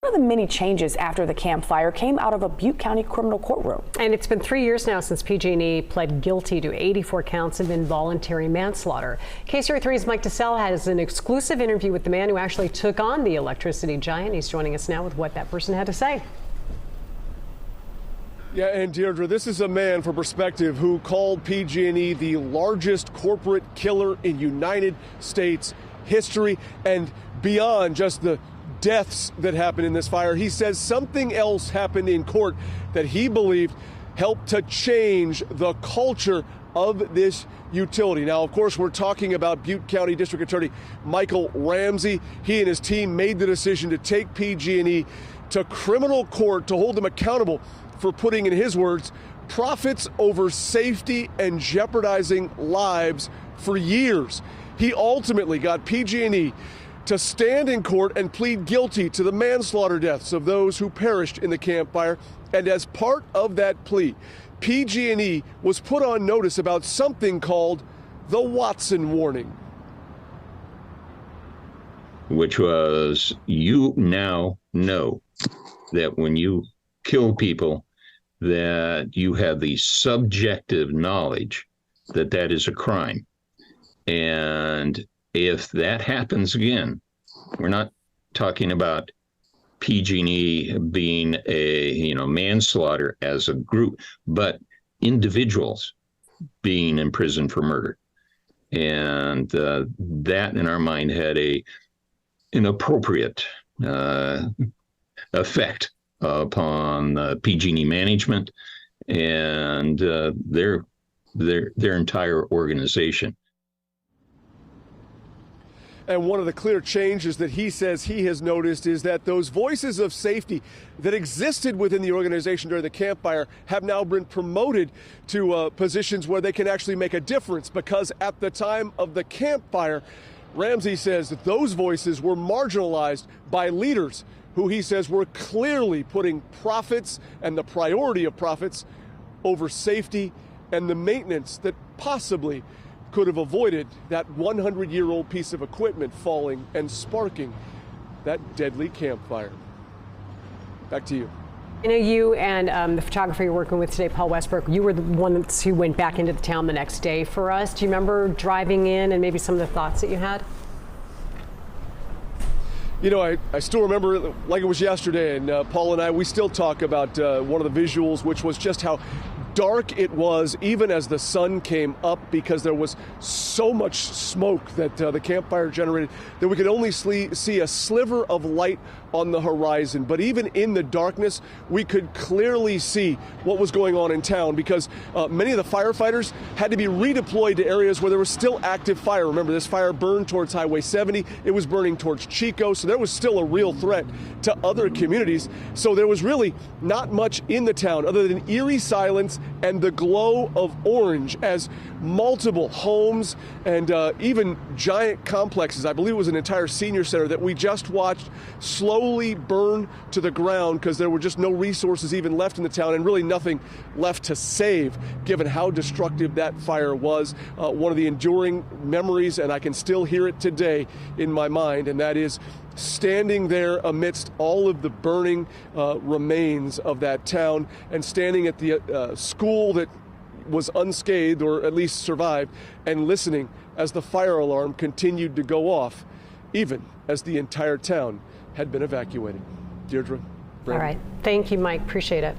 One of the many changes after the Camp Fire came out of a Butte County criminal courtroom. And it's been 3 years now since PG&E pled guilty to 84 counts of involuntary manslaughter. KCRA3's Mike DeSalle has an exclusive interview with the man who actually took on the electricity giant. He's joining us now with what that person had to say. Yeah, and Deirdre, this is a man, for perspective, who called PG&E the largest corporate killer in United States history. And beyond just the deaths that happened in this fire, he says something else happened in court that he believed helped to change the culture of this utility. Now, of course, we're talking about Butte County District Attorney Michael Ramsey. He and his team made the decision to take PG&E to criminal court to hold them accountable for putting, in his words, profits over safety and jeopardizing lives for years. He ultimately got PG&E to stand in court and plead guilty to the manslaughter deaths of those who perished in the Camp Fire. And as part of that plea, PG&E was put on notice about something called the Watson warning. Which was, you now know that when you kill people, that you have the subjective knowledge that that is a crime. And if that happens again, we're not talking about PG&E being a manslaughter as a group, but individuals being in prison for murder. And that, in our mind, had an inappropriate effect upon PG&E management and their entire organization. And one of the clear changes that he says he has noticed is that those voices of safety that existed within the organization during the Camp Fire have now been promoted to positions where they can actually make a difference, because at the time of the Camp Fire, Ramsey says that those voices were marginalized by leaders who he says were clearly putting profits and the priority of profits over safety and the maintenance that possibly could have avoided that 100-year-old piece of equipment falling and sparking that deadly campfire. Back to you. I know you and the photographer you're working with today, Paul Westbrook, you were the ones who went back into the town the next day for us. Do you remember driving in and maybe some of the thoughts that you had? You know, I still remember it like it was yesterday, and Paul and I, we still talk about one of the visuals, which was just how dark it was even as the sun came up, because there was so much smoke that the campfire generated that we could only see a sliver of light on the horizon. But even in the darkness, we could clearly see what was going on in town, because many of the firefighters had to be redeployed to areas where there was still active fire. Remember, this fire burned towards Highway 70. It was burning towards Chico, so there was still a real threat to other communities. So there was really not much in the town other than eerie silence and the glow of orange as multiple homes and even giant complexes, I believe it was an entire senior center, that we just watched slowly burn to the ground because there were just no resources even left in the town and really nothing left to save, given how destructive that fire was. One of the enduring memories, and I can still hear it today in my mind, and that is standing there amidst all of the burning remains of that town and standing at the school that was unscathed, or at least survived, and listening as the fire alarm continued to go off, even as the entire town had been evacuated. Deirdre, Brandon. All right. Thank you, Mike. Appreciate it.